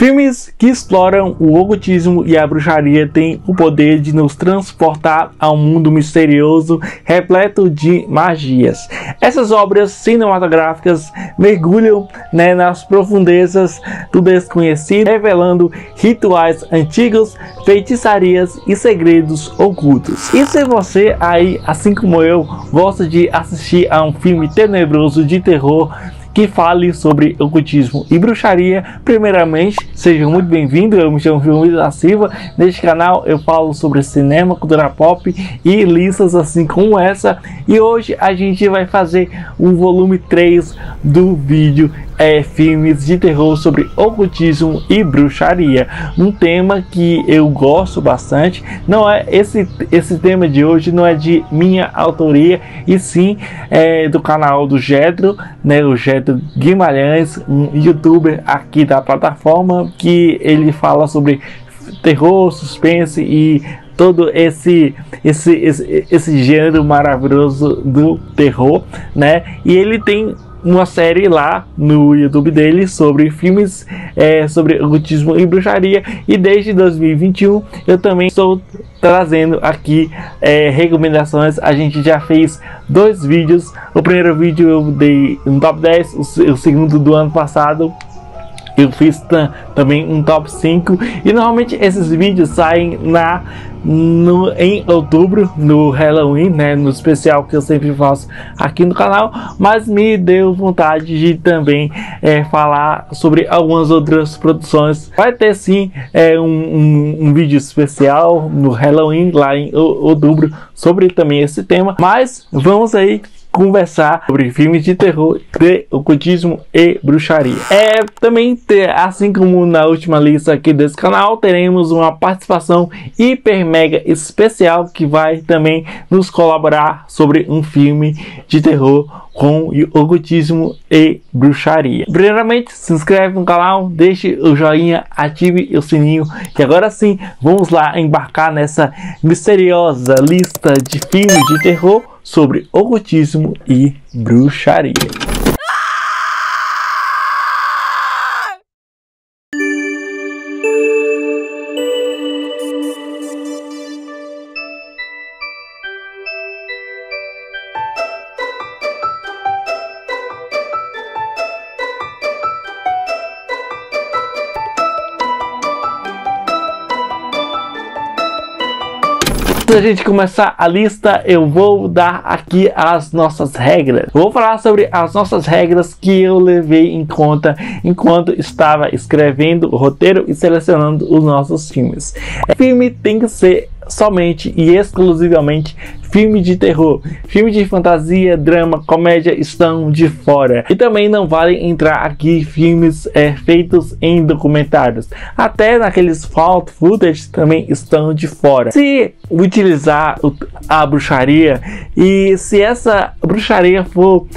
Filmes que exploram o ocultismo e a bruxaria têm o poder de nos transportar a um mundo misterioso, repleto de magias. Essas obras cinematográficas mergulham, nas profundezas do desconhecido, revelando rituais antigos, feitiçarias e segredos ocultos. E se você aí, assim como eu, gosta de assistir a um filme tenebroso de terror que fale sobre ocultismo e bruxaria, primeiramente, sejam muito bem-vindos. Eu me chamo João da Silva. Neste canal eu falo sobre cinema, cultura pop e listas assim como essa. E hoje a gente vai fazer o volume 3 do vídeo filmes de terror sobre ocultismo e bruxaria, um tema que eu gosto bastante. Não é esse tema de hoje não é de minha autoria, e sim do canal do Gedro, o Gedro Guimarães, um youtuber aqui da plataforma, que ele fala sobre terror, suspense e todo esse gênero maravilhoso do terror, E ele tem uma série lá no YouTube dele sobre filmes sobre ocultismo e bruxaria, e desde 2021 eu também estou trazendo aqui recomendações. A gente já fez 2 vídeos. O primeiro vídeo eu dei um top 10, o segundo do ano passado eu fiz também um top 5, e normalmente esses vídeos saem em outubro, no Halloween, no especial que eu sempre faço aqui no canal. Mas me deu vontade de também falar sobre algumas outras produções. Vai ter sim um vídeo especial no Halloween, lá em outubro, sobre também esse tema. Mas vamos aí conversar sobre filmes de terror, de ocultismo e bruxaria. Também, assim como na última lista aqui desse canal, teremos uma participação hiper mega especial que vai também nos colaborar sobre um filme de terror com ocultismo e bruxaria. Primeiramente, se inscreve no canal, deixe o joinha, ative o sininho, e agora sim, vamos lá embarcar nessa misteriosa lista de filmes de terror sobre ocultismo e bruxaria. Antes da gente começar a lista, eu vou dar aqui as nossas regras. Vou falar sobre as nossas regras que eu levei em conta enquanto estava escrevendo o roteiro e selecionando os nossos filmes. O filme tem que ser somente e exclusivamente filme de terror. Filme de fantasia, drama, comédia estão de fora. E também não vale entrar aqui filmes feitos em documentários. Até naqueles found footage também estão de fora. Se utilizar a bruxaria, e se essa bruxaria for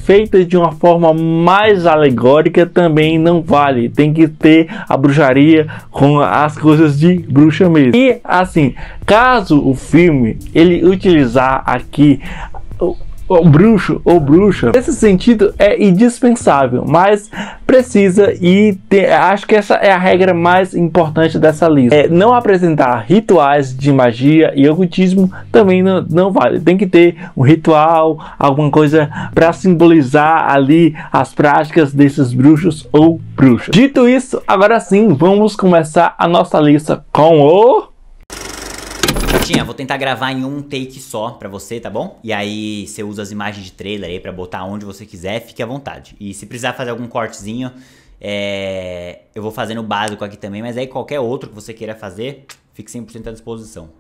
feita de uma forma mais alegórica, também não vale. Tem que ter a bruxaria com as coisas de bruxa mesmo. E assim, caso o filme ele utilizar aqui o bruxo ou bruxa, nesse sentido é indispensável, mas precisa, e acho que essa é a regra mais importante dessa lista. Não apresentar rituais de magia e ocultismo também não vale. Tem que ter um ritual, alguma coisa para simbolizar ali as práticas desses bruxos ou bruxas. Dito isso, agora sim, vamos começar a nossa lista com o... Vou tentar gravar em um take só pra você, tá bom? E aí você usa as imagens de trailer aí pra botar onde você quiser, fique à vontade. E se precisar fazer algum cortezinho, eu vou fazer no básico aqui também, mas aí qualquer outro que você queira fazer, fique 100% à disposição.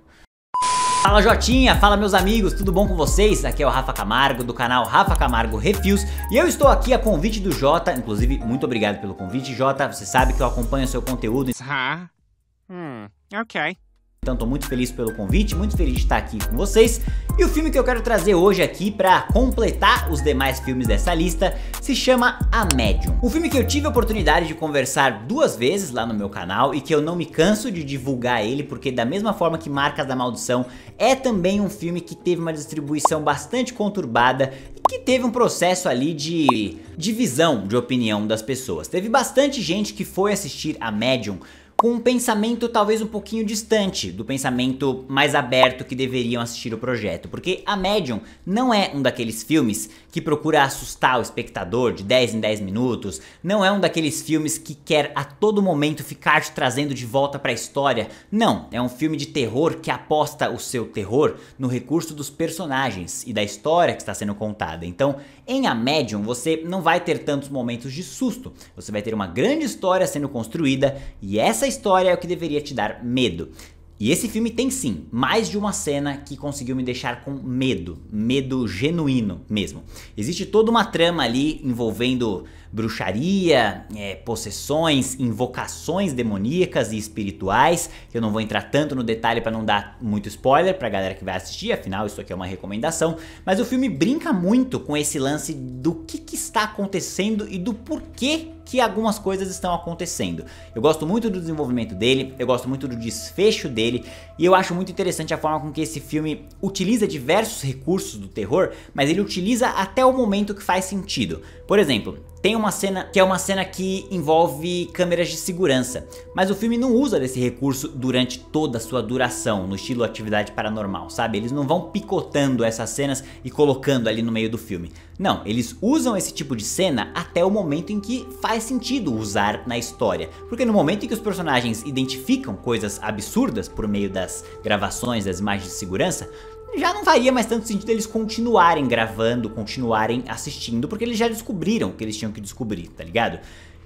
Fala Jotinha, fala meus amigos, tudo bom com vocês? Aqui é o Rafa Camargo, do canal Rafa Camargo Reviews, e eu estou aqui a convite do Jota. Inclusive, muito obrigado pelo convite, Jota. Você sabe que eu acompanho o seu conteúdo. Ok. Então tô muito feliz pelo convite, muito feliz de estar aqui com vocês. E o filme que eu quero trazer hoje aqui para completar os demais filmes dessa lista se chama A Medium. Um filme que eu tive a oportunidade de conversar 2 vezes lá no meu canal e que eu não me canso de divulgar ele, porque da mesma forma que Marcas da Maldição, é também um filme que teve uma distribuição bastante conturbada e que teve um processo ali de divisão de opinião das pessoas. Teve bastante gente que foi assistir A Medium com um pensamento talvez um pouquinho distante do pensamento mais aberto que deveriam assistir o projeto, porque A Medium não é um daqueles filmes que procura assustar o espectador de 10 em 10 minutos, não é um daqueles filmes que quer a todo momento ficar te trazendo de volta para a história, não, é um filme de terror que aposta o seu terror no recurso dos personagens e da história que está sendo contada. Então, em A Medium você não vai ter tantos momentos de susto, você vai ter uma grande história sendo construída e essa história é o que deveria te dar medo. E esse filme tem sim mais de uma cena que conseguiu me deixar com medo, medo genuíno mesmo. Existe toda uma trama ali envolvendo bruxaria, possessões, invocações demoníacas e espirituais, que eu não vou entrar tanto no detalhe para não dar muito spoiler pra galera que vai assistir, afinal isso aqui é uma recomendação, mas o filme brinca muito com esse lance do que está acontecendo e do porquê que algumas coisas estão acontecendo. Eu gosto muito do desenvolvimento dele, eu gosto muito do desfecho dele, e eu acho muito interessante a forma com que esse filme utiliza diversos recursos do terror, mas ele utiliza até o momento que faz sentido. Por exemplo, tem uma cena que é uma cena que envolve câmeras de segurança, mas o filme não usa desse recurso durante toda a sua duração, no estilo Atividade Paranormal, sabe? Eles não vão picotando essas cenas e colocando ali no meio do filme. Não, eles usam esse tipo de cena até o momento em que faz sentido usar na história, porque no momento em que os personagens identificam coisas absurdas por meio das gravações, das imagens de segurança, já não faria mais tanto sentido eles continuarem gravando, continuarem assistindo, porque eles já descobriram o que eles tinham que descobrir, tá ligado?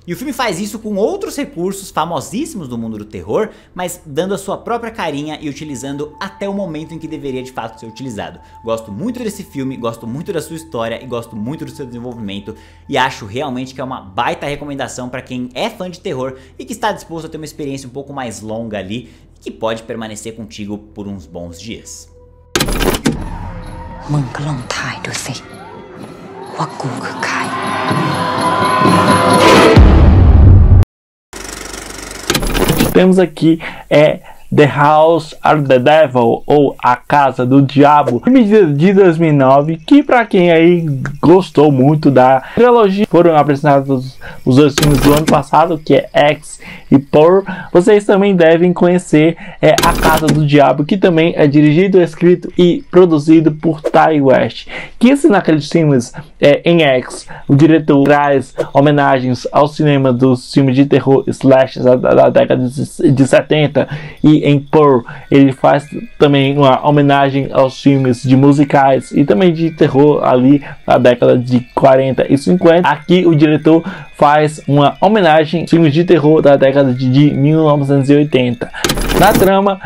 E o filme faz isso com outros recursos famosíssimos do mundo do terror, mas dando a sua própria carinha e utilizando até o momento em que deveria de fato ser utilizado. Gosto muito desse filme, gosto muito da sua história e gosto muito do seu desenvolvimento e acho realmente que é uma baita recomendação para quem é fã de terror e que está disposto a ter uma experiência um pouco mais longa ali e que pode permanecer contigo por uns bons dias. มึงก็ลองทายดูสิว่ากูคือใคร Temos aqui The House of the Devil, ou A Casa do Diabo, filme de 2009, que para quem aí gostou muito da trilogia, foram apresentados os 2 filmes do ano passado, que é X e Por. Vocês também devem conhecer A Casa do Diabo, que também é dirigido, escrito e produzido por Ti West, que se naqueles filmes em X, o diretor traz homenagens ao cinema dos filmes de terror slash da década de 70, e em Por ele faz também uma homenagem aos filmes de musicais e também de terror ali na década de 40 e 50. Aqui o diretor faz uma homenagem aos filmes de terror da década de 1980. Na trama,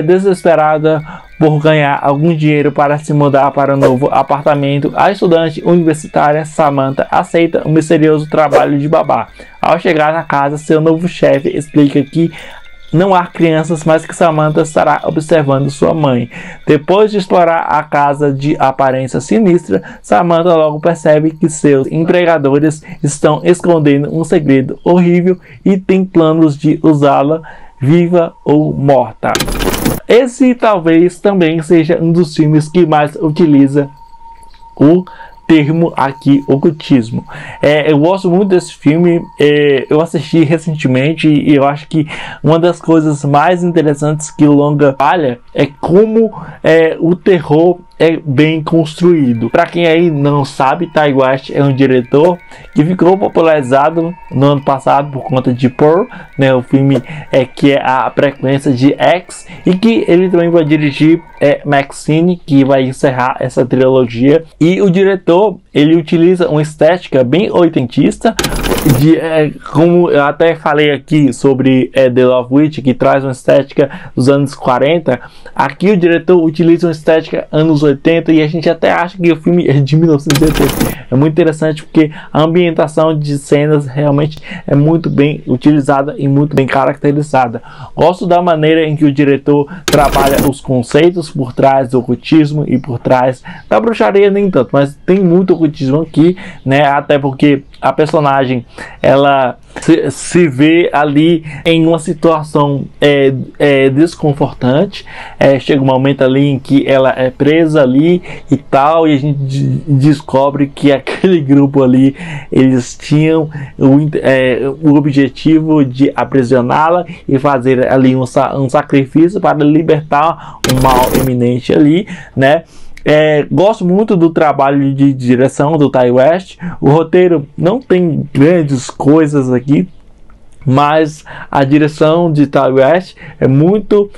desesperada por ganhar algum dinheiro para se mudar para um novo apartamento, a estudante universitária Samantha aceita um misterioso trabalho de babá. Ao chegar na casa, seu novo chefe explica que não há crianças, mas que Samantha estará observando sua mãe. Depois de explorar a casa de aparência sinistra, Samantha logo percebe que seus empregadores estão escondendo um segredo horrível e tem planos de usá-la viva ou morta. Esse talvez também seja um dos filmes que mais utiliza o termo aqui, ocultismo. Eu gosto muito desse filme, eu assisti recentemente e eu acho que uma das coisas mais interessantes que o longa falha é como o terror é bem construído. Para quem aí não sabe, Ti West é um diretor que ficou popularizado no ano passado por conta de Pearl, né, o filme que é a frequência de X, e que ele também vai dirigir Maxine, que vai encerrar essa trilogia. E o diretor, ele utiliza uma estética bem oitentista, como eu até falei aqui sobre The Love Witch, que traz uma estética dos anos 40, aqui o diretor utiliza uma estética anos 80 e a gente até acha que o filme é de 1980. É muito interessante porque a ambientação de cenas realmente é muito bem utilizada e muito bem caracterizada. Gosto da maneira em que o diretor trabalha os conceitos por trás do ocultismo e por trás da bruxaria, nem tanto, mas tem muito ocultismo aqui, né? Até porque a personagem ela se vê ali em uma situação desconfortante. Chega um momento ali em que ela é presa ali e tal, e a gente descobre que aquele grupo ali, eles tinham o objetivo de aprisioná-la e fazer ali um sacrifício para libertar um mal eminente ali, né? Gosto muito do trabalho de direção do Ti West. O roteiro não tem grandes coisas aqui, mas a direção de Ti West é muito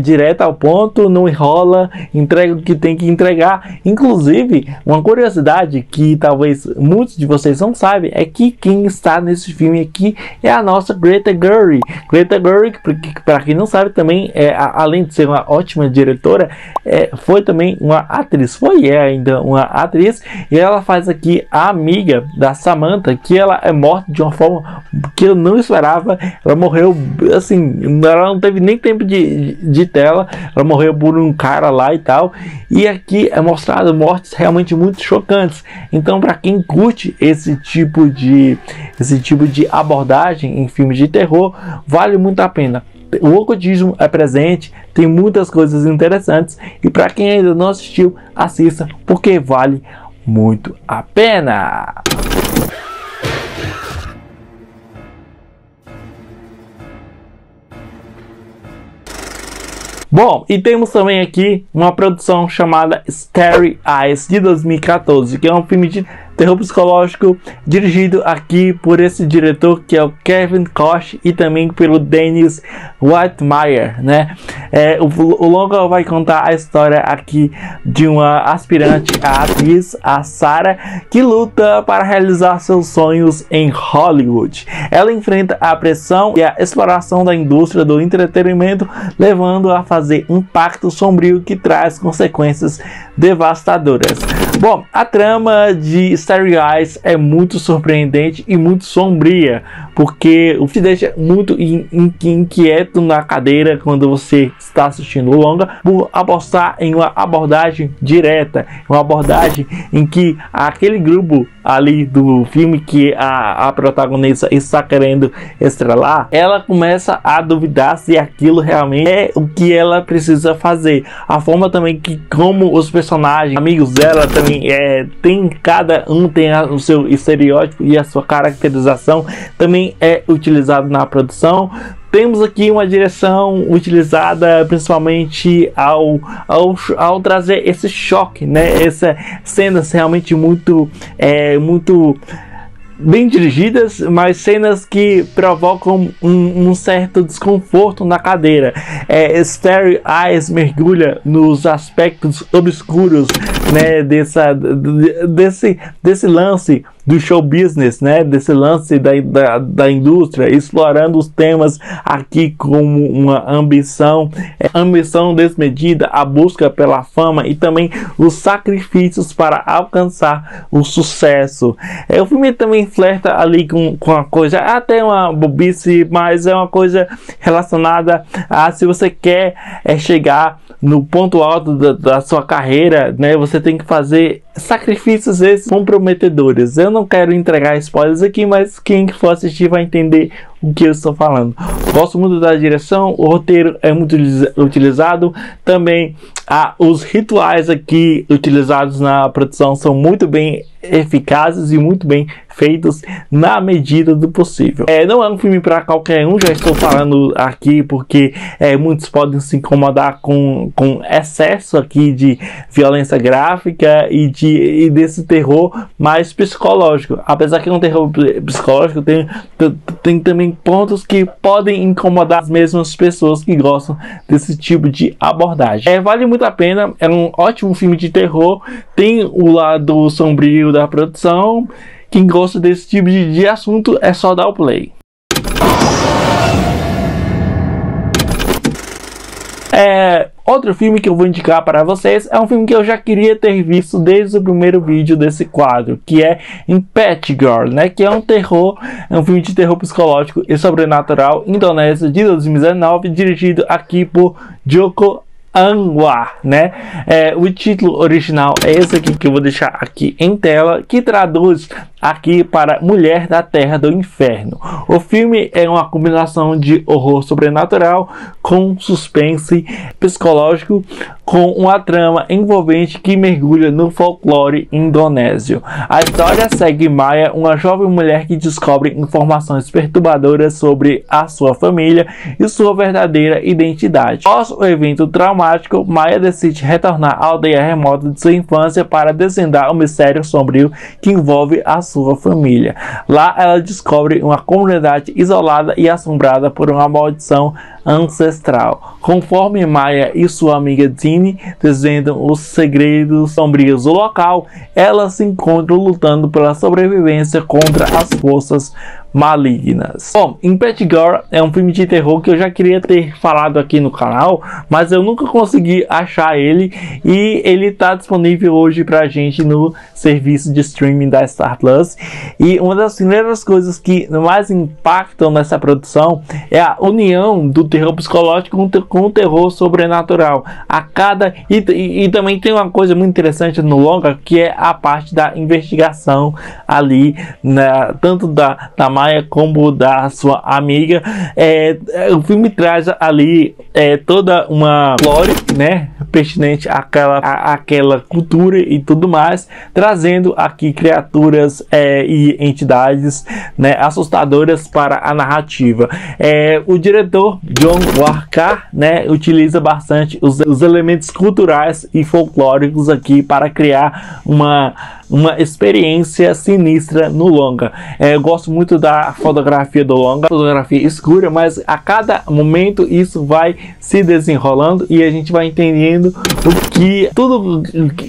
direta ao ponto, não enrola, entrega o que tem que entregar. Inclusive, uma curiosidade que talvez muitos de vocês não sabem é que quem está nesse filme aqui é a nossa Greta Gerwig. Greta Gerwig, para quem não sabe, também além de ser uma ótima diretora, foi também uma atriz, ainda uma atriz, e ela faz aqui a amiga da Samantha, que ela é morta de uma forma que eu não esperava. Ela morreu assim, ela não teve nem tempo de tela, ela morreu por um cara lá e tal, e aqui é mostrado mortes realmente muito chocantes. Então, para quem curte esse tipo de abordagem em filmes de terror, vale muito a pena. O ocultismo é presente, tem muitas coisas interessantes, e para quem ainda não assistiu, assista, porque vale muito a pena. Bom, e temos também aqui uma produção chamada Starry Eyes, de 2014, que é um filme de terror psicológico dirigido aqui por esse diretor que é o Kevin Koch e também pelo Dennis Whitmire, né? O longa vai contar a história aqui de uma aspirante à atriz, a Sarah, que luta para realizar seus sonhos em Hollywood. Ela enfrenta a pressão e a exploração da indústria do entretenimento, levando a fazer um pacto sombrio que traz consequências devastadoras. Bom, a trama de Starry Eyes é muito surpreendente e muito sombria, porque o que te deixa muito inquieto na cadeira quando você está assistindo o longa, por apostar em uma abordagem direta, uma abordagem em que aquele grupo ali do filme que a protagonista está querendo estrelar, ela começa a duvidar se aquilo realmente é o que ela precisa fazer. A forma também que como os personagens, amigos dela também tem, cada um tem o seu estereótipo e a sua caracterização também é utilizado na produção. Temos aqui uma direção utilizada principalmente ao trazer esse choque, né? Essas cenas realmente muito bem dirigidas, mas cenas que provocam um certo desconforto na cadeira. Starry Eyes mergulha nos aspectos obscuros, né, desse lance do show business, né, desse lance da indústria, explorando os temas aqui como uma ambição desmedida, a busca pela fama e também os sacrifícios para alcançar o sucesso. O filme também flerta ali com uma coisa, até uma bobice, mas é uma coisa relacionada a se você quer chegar no ponto alto da sua carreira, né, você tem que fazer sacrifícios esses comprometedores. Eu não quero entregar spoilers aqui, mas quem for assistir vai entender o que eu estou falando. Gosto muito da direção, o roteiro é muito utilizado, também os rituais aqui utilizados na produção são muito bem eficazes e muito bem feitos na medida do possível. Não é um filme para qualquer um, já estou falando aqui porque muitos podem se incomodar com excesso aqui de violência gráfica e desse terror mais psicológico. Apesar que é um terror psicológico, tem também pontos que podem incomodar as mesmas pessoas que gostam desse tipo de abordagem. Vale muito a pena, é um ótimo filme de terror, tem o lado sombrio da produção, Quem gosta desse tipo de assunto é só dar o play. Outro filme que eu vou indicar para vocês é um filme que eu já queria ter visto desde o primeiro vídeo desse quadro, que é Impeccable Girl, né? Que é um terror, é um filme de terror psicológico e sobrenatural indonésio de 2019, dirigido aqui por Joko Anwar, né? O título original é esse aqui que eu vou deixar aqui em tela, que traduz aqui para Mulher da Terra do Inferno. O filme é uma combinação de horror sobrenatural com suspense psicológico, com uma trama envolvente que mergulha no folclore indonésio. A história segue Maya, uma jovem mulher que descobre informações perturbadoras sobre a sua família e sua verdadeira identidade. Após o evento traumático, Maya decide retornar à aldeia remota de sua infância para desvendar o mistério sombrio que envolve a sua família. Lá ela descobre uma comunidade isolada e assombrada por uma maldição ancestral. Conforme Maya e sua amiga Dini desvendam os segredos sombrios do local, elas se encontram lutando pela sobrevivência contra as forças malignas. Bom, Impeccable Girl é um filme de terror que eu já queria ter falado aqui no canal, mas eu nunca consegui achar ele, e ele está disponível hoje pra gente no serviço de streaming da Star Plus. E uma das primeiras coisas que mais impactam nessa produção é a união do terror psicológico com o terror sobrenatural. E também tem uma coisa muito interessante no longa, que é a parte da investigação ali, tanto da Maya como da sua amiga. O filme traz ali toda uma lore, né, pertinente àquela cultura e tudo mais, trazendo aqui criaturas e entidades, né, assustadoras para a narrativa. O diretor John Warkar, né, utiliza bastante os elementos culturais e folclóricos aqui para criar uma experiência sinistra no longa. Eu gosto muito da fotografia do longa, fotografia escura, mas a cada momento isso vai se desenrolando e a gente vai entendendo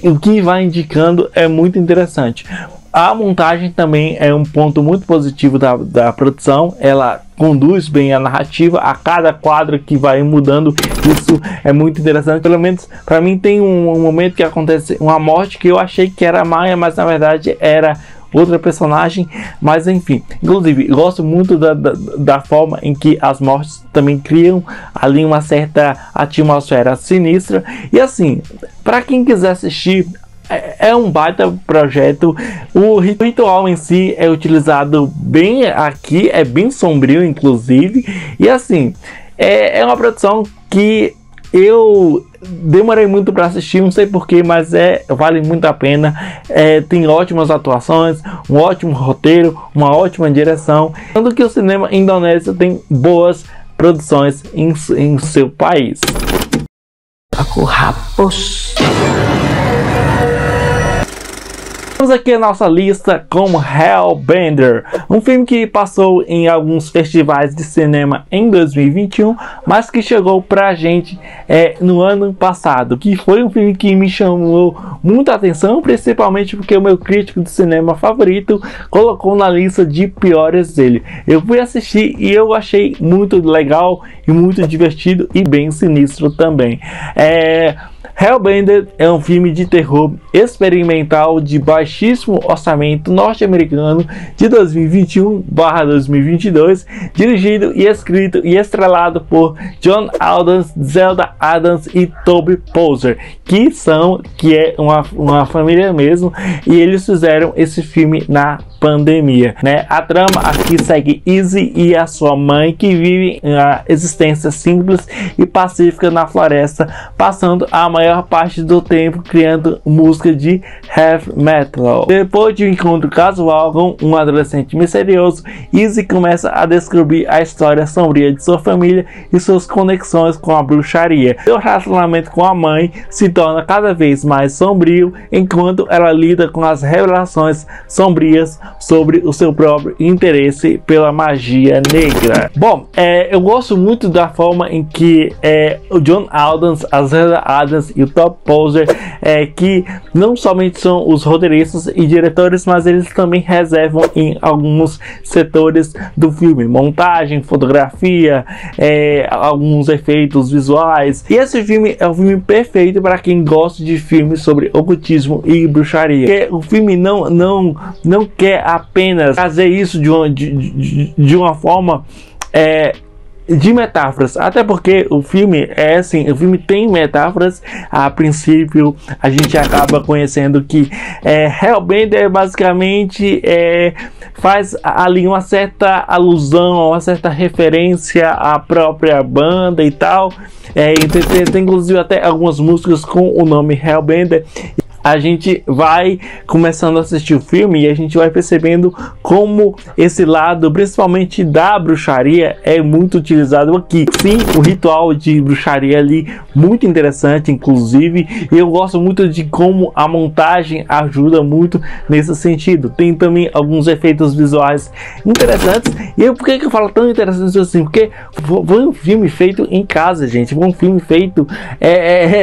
o que vai indicando. É muito interessante. A montagem também é um ponto muito positivo da produção. Ela conduz bem a narrativa, a cada quadro que vai mudando, isso é muito interessante. Pelo menos para mim tem um momento que acontece uma morte que eu achei que era a Maya, mas na verdade era outra personagem. Mas enfim, inclusive gosto muito da forma em que as mortes também criam ali uma certa atmosfera sinistra. E assim, para quem quiser assistir, é um baita projeto. O ritual em si é utilizado bem aqui, é bem sombrio inclusive, e assim, é uma produção que eu demorei muito para assistir, não sei porquê, mas vale muito a pena. Tem ótimas atuações, um ótimo roteiro, uma ótima direção, tanto que o cinema indonésio tem boas produções em seu país. Aku hapus. Temos aqui a nossa lista com Hellbender, um filme que passou em alguns festivais de cinema em 2021, mas que chegou pra gente no ano passado, que foi um filme que me chamou muita atenção, principalmente porque o meu crítico de cinema favorito colocou na lista de piores dele. Eu fui assistir e eu achei muito legal e muito divertido e bem sinistro também. Hellbender é um filme de terror experimental de baixíssimo orçamento norte-americano de 2021/2022, dirigido e escrito e estrelado por John Adams, Zelda Adams e Toby Poser, que é uma família mesmo, e eles fizeram esse filme na pandemia, né? A trama aqui segue Izzy e a sua mãe, que vivem uma existência simples e pacífica na floresta, passando a maior parte do tempo criando música de heavy metal. Depois de um encontro casual com um adolescente misterioso, Izzy começa a descobrir a história sombria de sua família e suas conexões com a bruxaria. Seu relacionamento com a mãe se torna cada vez mais sombrio enquanto ela lida com as revelações sombrias sobre o seu próprio interesse pela magia negra. Bom, eu gosto muito da forma em que o John Adams, a Zelda Adams e o Todd Poser, que não somente são os roteiristas e diretores, mas eles também reservam em alguns setores do filme, montagem, fotografia, alguns efeitos visuais. E esse filme é um filme perfeito para quem gosta de filmes sobre ocultismo e bruxaria. Porque o filme não quer apenas fazer isso de uma forma de metáforas, até porque o filme o filme tem metáforas. A princípio a gente acaba conhecendo que Hellbender basicamente faz ali uma certa alusão, uma certa referência à própria banda e tal. Tem inclusive até algumas músicas com o nome Hellbender. A gente vai começando a assistir o filme e a gente vai percebendo como esse lado, principalmente da bruxaria, é muito utilizado aqui. Sim, o ritual de bruxaria ali, muito interessante, inclusive. Eu gosto muito de como a montagem ajuda muito nesse sentido. Tem também alguns efeitos visuais interessantes. E por que eu falo tão interessante assim? Porque foi um filme feito em casa, gente. Foi um filme feito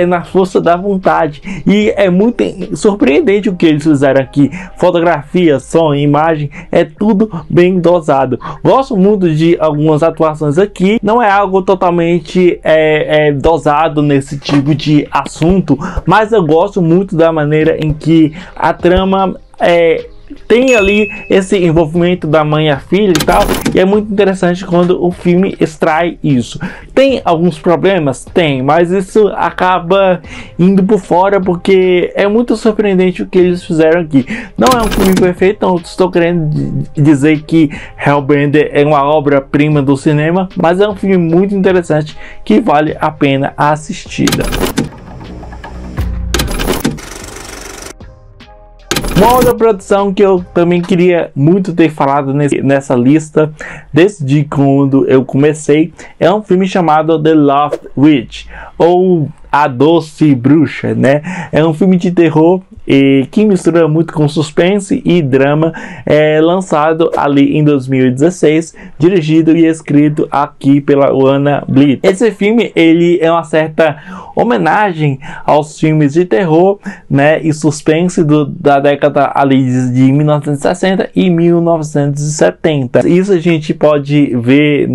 na força da vontade. E é muito surpreendente o que eles fizeram aqui. Fotografia, som, imagem, é tudo bem dosado. Gosto muito de algumas atuações aqui. Não é algo totalmente dosado nesse tipo de assunto, mas eu gosto muito da maneira em que a trama tem ali esse envolvimento da mãe e a filha e tal, e é muito interessante quando o filme extrai isso. Tem alguns problemas? Tem, mas isso acaba indo por fora porque é muito surpreendente o que eles fizeram aqui. Não é um filme perfeito, não estou querendo dizer que Hellbender é uma obra-prima do cinema, mas é um filme muito interessante que vale a pena a assistida. Uma outra produção que eu também queria muito ter falado nessa lista desde quando eu comecei é um filme chamado The Lost Witch, ou A Doce Bruxa, né? É um filme de terror que mistura muito com suspense e drama, lançado ali em 2016, dirigido e escrito aqui pela Ana Blitz. Esse filme ele é uma certa homenagem aos filmes de terror, né, e suspense da década ali de 1960 e 1970. Isso a gente pode ver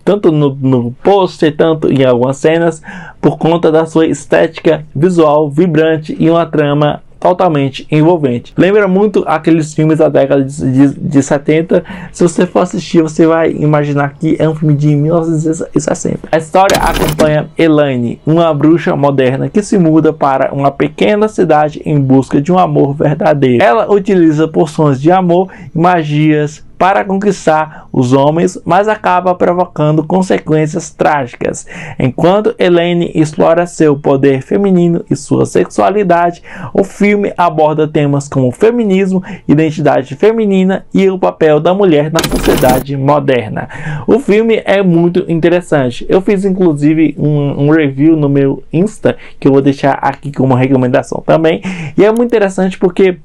tanto no pôster, tanto em algumas cenas, por conta da sua estética visual vibrante e uma trama totalmente envolvente. Lembra muito aqueles filmes da década de 70. Se você for assistir, você vai imaginar que é um filme de 1960. A história acompanha Elaine, uma bruxa moderna que se muda para uma pequena cidade em busca de um amor verdadeiro. Ela utiliza poções de amor e magias para conquistar os homens, mas acaba provocando consequências trágicas. Enquanto Elaine explora seu poder feminino e sua sexualidade, o filme aborda temas como feminismo, identidade feminina e o papel da mulher na sociedade moderna. O filme é muito interessante. Eu fiz inclusive um review no meu Insta, que eu vou deixar aqui como recomendação também, e é muito interessante porque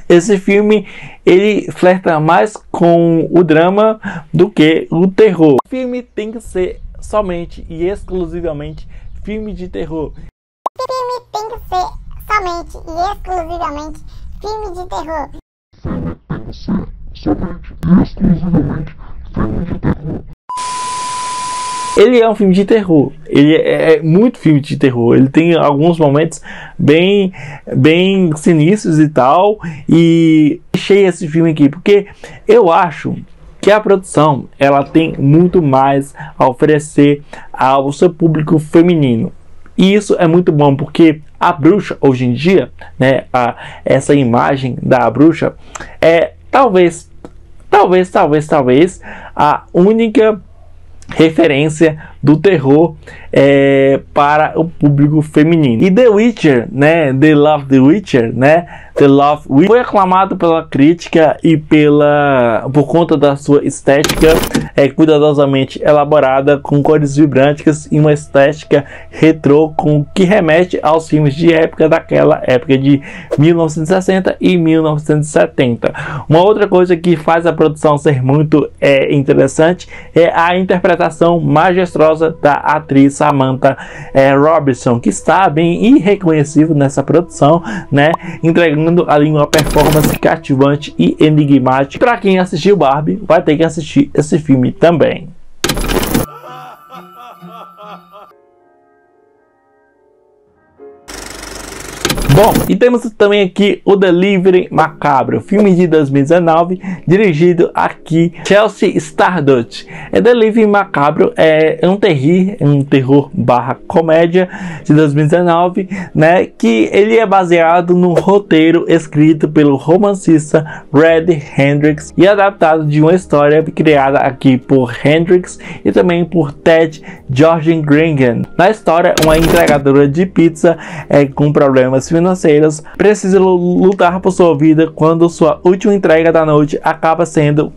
esse filme ele flerta mais com o drama do que o terror. O filme tem que ser somente e exclusivamente filme de terror. O filme tem que ser somente e exclusivamente filme de terror. O filme tem que ser somente e exclusivamente filme de terror. Ele é um filme de terror, ele é muito filme de terror, ele tem alguns momentos bem sinistros e tal, e achei esse filme aqui porque eu acho que a produção ela tem muito mais a oferecer ao seu público feminino. E isso é muito bom porque a bruxa hoje em dia, né, essa imagem da bruxa é talvez a única referência do terror para o público feminino. E The Witcher, né, The Love the Witcher, né, The Love Witch. Foi aclamado pela crítica e por conta da sua estética cuidadosamente elaborada, com cores vibrantes e uma estética retrô que remete aos filmes de época daquela época de 1960 e 1970. Uma outra coisa que faz a produção ser muito interessante é a interpretação majestosa da atriz Samantha Robinson, que está bem irreconhecível nessa produção, né, entregando ali uma performance cativante e enigmática. Para quem assistiu Barbie, vai ter que assistir esse filme também. Bom, e temos também aqui o Delivery Macabro, filme de 2019, dirigido aqui Chelsea Stardust. Delivery Macabro é um terror barra comédia de 2019, né, que ele é baseado no roteiro escrito pelo romancista Red Hendricks e adaptado de uma história criada aqui por Hendricks e também por Ted Jorgensen. Na história, uma entregadora de pizza com problemas financeiros precisa lutar por sua vida quando sua última entrega da noite acaba sendo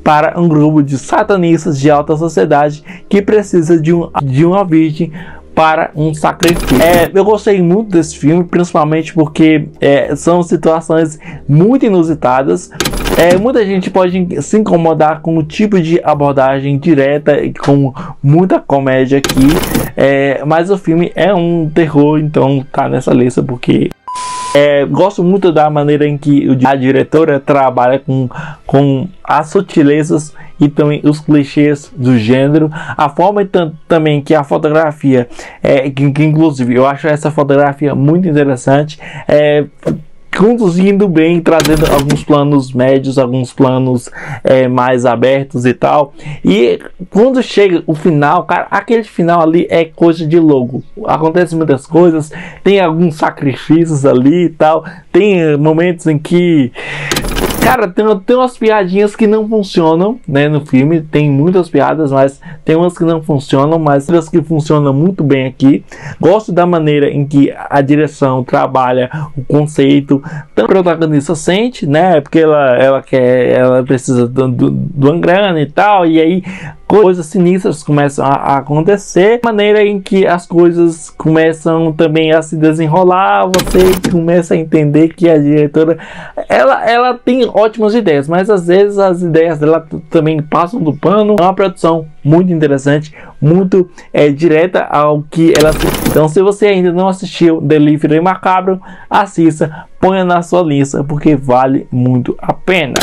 para um grupo de satanistas de alta sociedade que precisa de uma virgem para um sacrifício. Eu gostei muito desse filme, principalmente porque são situações muito inusitadas. Muita gente pode se incomodar com o tipo de abordagem direta e com muita comédia aqui, mas o filme é um terror, então tá nessa lista porque gosto muito da maneira em que a diretora trabalha com as sutilezas e também os clichês do gênero, a forma também que a fotografia, que inclusive eu acho essa fotografia muito interessante, conduzindo bem, trazendo alguns planos médios, alguns planos mais abertos e tal. E quando chega o final, cara, aquele final ali é coisa de louco. Acontece muitas coisas, tem alguns sacrifícios ali e tal. Tem momentos em que, cara, tem umas piadinhas que não funcionam, né, no filme. Tem muitas piadas, mas tem umas que não funcionam, mas outras que funcionam muito bem aqui. Gosto da maneira em que a direção trabalha o conceito. Então, o protagonista sente, né, porque ela precisa de uma grana e tal, e aí coisas sinistras começam a acontecer, maneira em que as coisas começam também a se desenrolar. Você começa a entender que a diretora ela tem ótimas ideias, mas às vezes as ideias dela também passam do pano. É uma produção muito interessante, muito direta ao que ela se... Então, se você ainda não assistiu Delivery Macabro, assista, ponha na sua lista, porque vale muito a pena.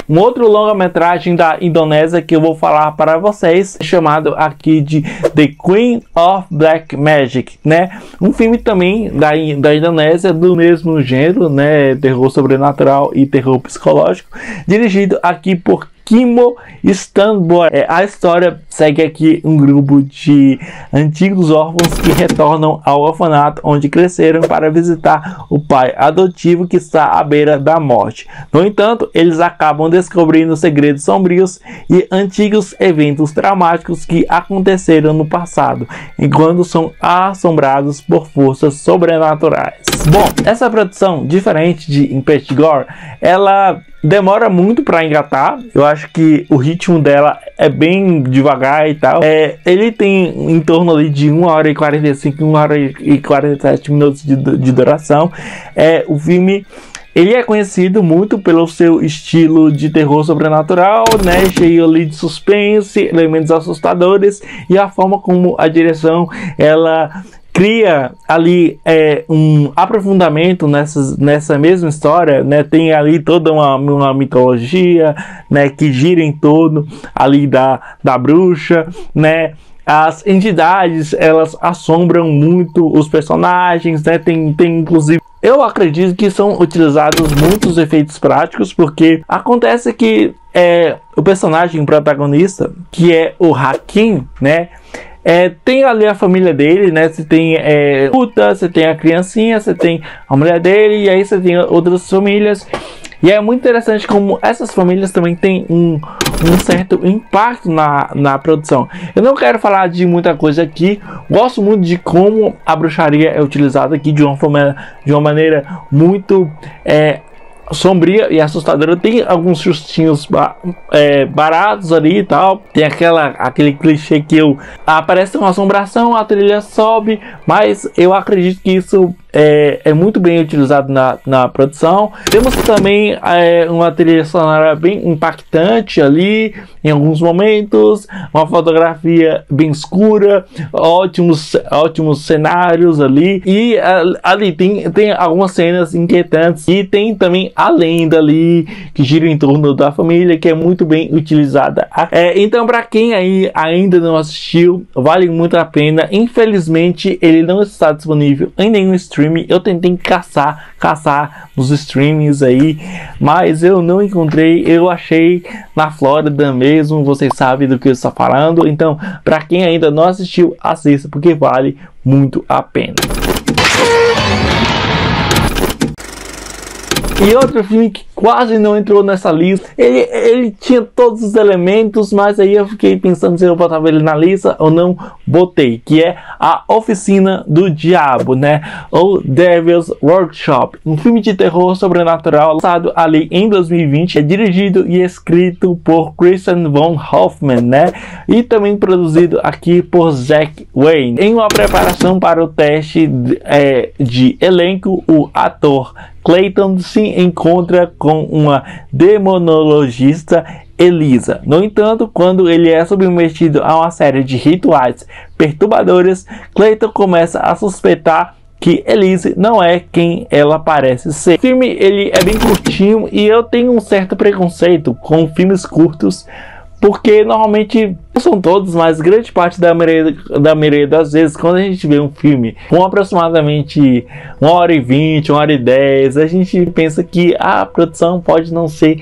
Um outro longa-metragem da Indonésia que eu vou falar para vocês, chamado aqui de The Queen of Black Magic, né? Um filme também da Indonésia, do mesmo gênero, né? Terror sobrenatural e terror psicológico, dirigido aqui por Kimmo Stanboi. A história segue aqui um grupo de antigos órfãos que retornam ao orfanato onde cresceram para visitar o pai adotivo que está à beira da morte. No entanto, eles acabam descobrindo segredos sombrios e antigos eventos traumáticos que aconteceram no passado, enquanto são assombrados por forças sobrenaturais. Bom, essa produção, diferente de Impetigore, ela demora muito para engatar. Eu acho que o ritmo dela é bem devagar e tal. Ele tem em torno ali de 1 hora e 45, 1 hora e 47 minutos de duração. O filme, ele é conhecido muito pelo seu estilo de terror sobrenatural, né, cheio ali de suspense, elementos assustadores, e a forma como a direção ela cria ali um aprofundamento nessa mesma história, né? Tem ali toda uma mitologia, né, que gira em torno ali da bruxa, né? As entidades, elas assombram muito os personagens, né? Tem inclusive, eu acredito que são utilizados muitos efeitos práticos, porque acontece que o personagem protagonista, que é o Hakim, né? Tem ali a família dele, né? Você tem você tem a criancinha, você tem a mulher dele, e aí você tem outras famílias. E é muito interessante como essas famílias também têm um certo impacto na produção. Eu não quero falar de muita coisa aqui, gosto muito de como a bruxaria é utilizada aqui de uma maneira muito sombria e assustadora. Tem alguns sustinhos baratos ali e tal. Tem aquele clichê que aparece uma assombração, a trilha sobe, mas eu acredito que isso é muito bem utilizado na produção. Temos também uma trilha sonora bem impactante ali em alguns momentos, uma fotografia bem escura, ótimos cenários ali, e ali tem algumas cenas inquietantes, e tem também a lenda ali que gira em torno da família, que é muito bem utilizada. Então, para quem aí ainda não assistiu, vale muito a pena. Infelizmente ele não está disponível em nenhum stream. Eu tentei caçar nos streamings aí, mas eu não encontrei. Eu achei na Flórida mesmo, vocês sabem do que eu estou falando. Então, para quem ainda não assistiu, assista, porque vale muito a pena. E outro filme que quase não entrou nessa lista, ele tinha todos os elementos, mas aí eu fiquei pensando se eu botava ele na lista ou não botei, que é A Oficina do Diabo, né? Ou Devil's Workshop, um filme de terror sobrenatural lançado ali em 2020, é dirigido e escrito por Christian von Hoffman, né? E também produzido aqui por Zack Wayne. Em uma preparação para o teste de elenco, o ator Clayton se encontra com uma demonologista, Elisa. No entanto, quando ele é submetido a uma série de rituais perturbadores, Clayton começa a suspeitar que Elise não é quem ela parece ser. O filme ele é bem curtinho e eu tenho um certo preconceito com filmes curtos, porque normalmente não são todos, mas grande parte da maioria das vezes, quando a gente vê um filme com aproximadamente 1h20, 1h10, a gente pensa que a produção pode não ser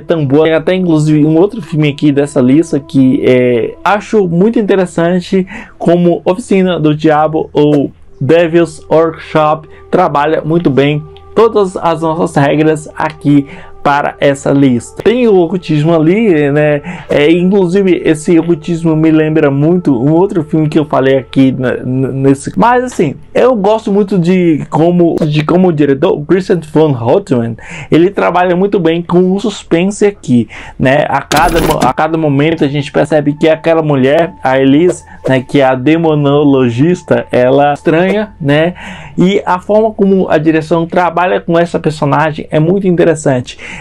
tão boa. Tem até inclusive um outro filme aqui dessa lista que acho muito interessante, como Oficina do Diabo ou Devil's Workshop. Trabalha muito bem todas as nossas regras aqui para essa lista. Tem o ocultismo ali, né? Inclusive esse ocultismo me lembra muito um outro filme que eu falei aqui nesse. Mas assim, eu gosto muito de como o diretor Christian von Hoffman, ele trabalha muito bem com o suspense aqui, né? A cada momento a gente percebe que aquela mulher, a Elise, né, que é a demonologista, ela é estranha, né? E a forma como a direção trabalha com essa personagem é muito interessante.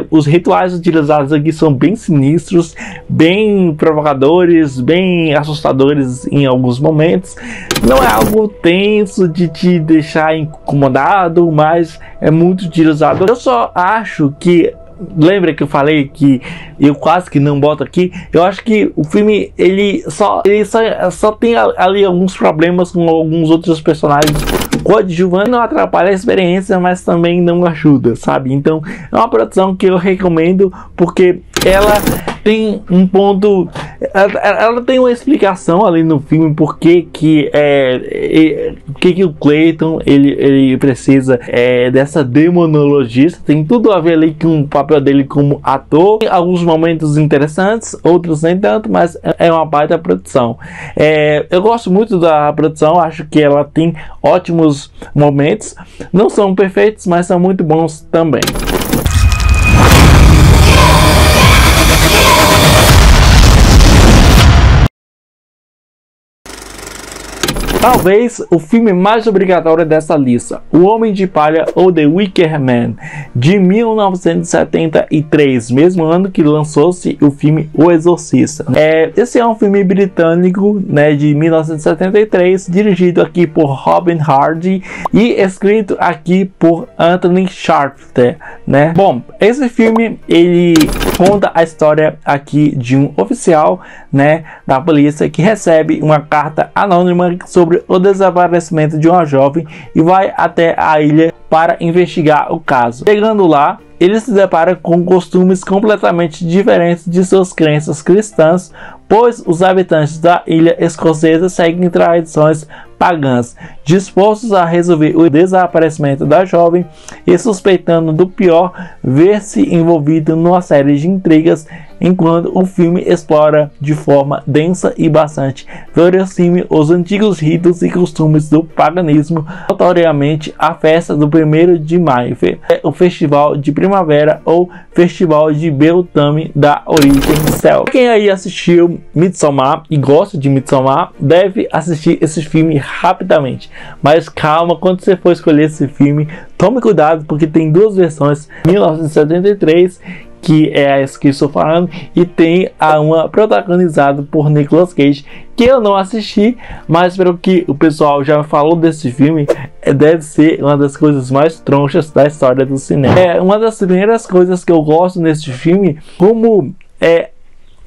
Os rituais utilizados aqui são bem sinistros, bem provocadores, bem assustadores em alguns momentos. Não é algo tenso de te deixar incomodado, mas é muito utilizado. Eu só acho que, lembra que eu falei que eu quase que não boto aqui? Eu acho que o filme ele só tem ali alguns problemas com alguns outros personagens coadjuvantes. Não atrapalha a experiência, mas também não ajuda, sabe? Então é uma produção que eu recomendo, porque ela tem um ponto, ela tem uma explicação ali no filme porque que o Clayton ele precisa dessa demonologista. Tem tudo a ver ali com o papel dele como ator. Tem alguns momentos interessantes, outros nem tanto, mas é uma baita produção. Eu gosto muito da produção, acho que ela tem ótimos momentos, não são perfeitos, mas são muito bons também. Talvez o filme mais obrigatório dessa lista, O Homem de Palha ou The Wicker Man, de 1973, mesmo ano que lançou-se o filme O Exorcista. Esse é um filme britânico, né, de 1973, dirigido aqui por Robin Hardy e escrito aqui por Anthony Sharpter, né? Bom, esse filme ele conta a história aqui de um oficial, né, da polícia que recebe uma carta anônima sobre o desaparecimento de uma jovem e vai até a ilha para investigar o caso. Chegando lá, ele se depara com costumes completamente diferentes de suas crenças cristãs, pois os habitantes da ilha escocesa seguem tradições pagãs, dispostos a resolver o desaparecimento da jovem e suspeitando do pior, ver-se envolvido numa série de intrigas, enquanto o filme explora de forma densa e bastante verossímil os antigos ritos e costumes do paganismo, notoriamente a festa do 1º de maio, o festival de primavera ou festival de Beltane da origem celta. Quem aí assistiu Midsommar e gosta de Midsommar deve assistir esse filme rapidamente, mas calma, quando você for escolher esse filme, tome cuidado porque tem duas versões, 1973, que é essa que eu estou falando, e tem uma protagonizada por Nicolas Cage, que eu não assisti, mas pelo que o pessoal já falou desse filme, deve ser uma das coisas mais tronchas da história do cinema. É uma das primeiras coisas que eu gosto nesse filme, como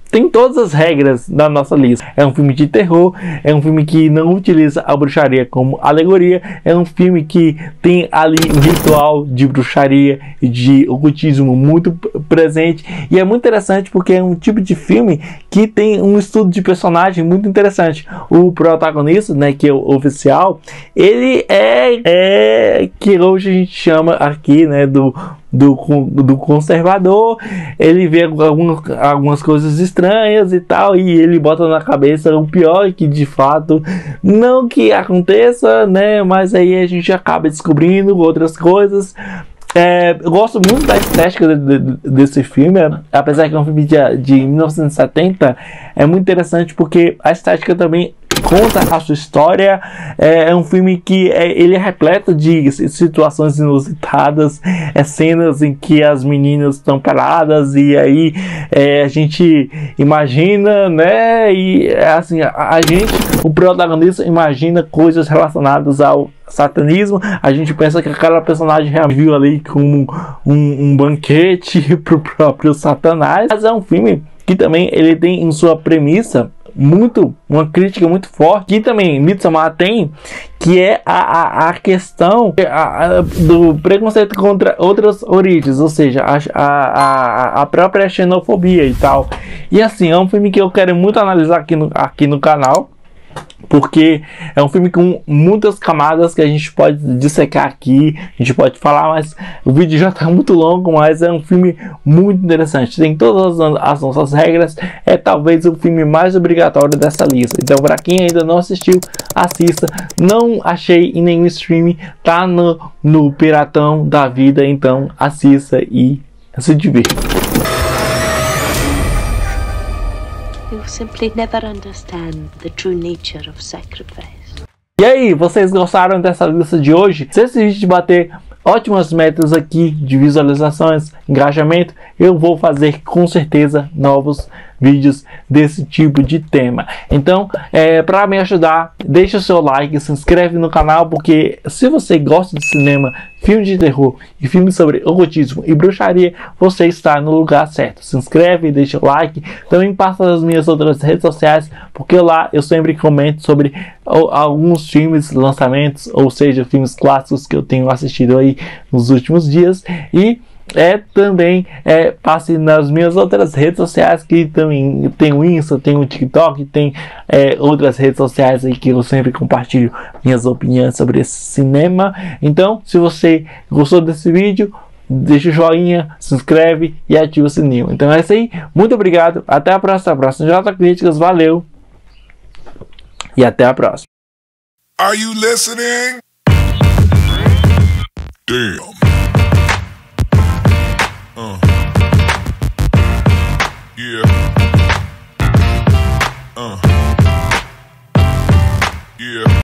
tem todas as regras da nossa lista. É um filme de terror, é um filme que não utiliza a bruxaria como alegoria, é um filme que tem ali um ritual de bruxaria e de ocultismo muito presente, e é muito interessante porque é um tipo de filme que tem um estudo de personagem muito interessante. O protagonista, né, que é o oficial, ele é que hoje a gente chama aqui, né, do conservador. Ele vê algumas coisas estranhas e tal, e ele bota na cabeça o pior, que de fato não que aconteça, né, mas aí a gente acaba descobrindo outras coisas. Eu gosto muito da estética desse filme, apesar que é um filme de 1970, é muito interessante porque a estética também conta a sua história. É um filme que ele é repleto de situações inusitadas, cenas em que as meninas estão peladas e aí a gente imagina, né, e assim, o protagonista imagina coisas relacionadas ao satanismo. A gente pensa que aquela personagem realmente viu ali como um banquete pro próprio Satanás, mas é um filme que também ele tem em sua premissa uma crítica muito forte, que também Midsommar tem, que é a questão do preconceito contra outras origens, ou seja, a própria xenofobia e tal. E assim, é um filme que eu quero muito analisar aqui no canal, porque é um filme com muitas camadas que a gente pode dissecar aqui, a gente pode falar, mas o vídeo já está muito longo, mas é um filme muito interessante, tem todas as nossas regras, é talvez o filme mais obrigatório dessa lista. Então, para quem ainda não assistiu, assista. Não achei em nenhum streaming, tá no Piratão da vida, então assista e se divirta. You simply never understand the true nature of sacrifice. E aí, vocês gostaram dessa lista de hoje? Se esse vídeo bater ótimas metas aqui de visualizações, engajamento, eu vou fazer com certeza novos vídeos desse tipo de tema. Então, para me ajudar, deixa o seu like, se inscreve no canal, porque se você gosta de cinema, filme de terror e filmes sobre ocultismo e bruxaria, você está no lugar certo. Se inscreve, deixa o like, também passa nas minhas outras redes sociais, porque lá eu sempre comento sobre alguns filmes, lançamentos, ou seja, filmes clássicos que eu tenho assistido aí nos últimos dias. E também passe nas minhas outras redes sociais, que também tem o Insta, tem o TikTok, tem outras redes sociais aí que eu sempre compartilho minhas opiniões sobre esse cinema. Então, se você gostou desse vídeo, deixa o joinha, se inscreve e ativa o sininho. Então é isso aí, muito obrigado, até a próxima J Críticas, valeu e até a próxima. Are you listening? Damn.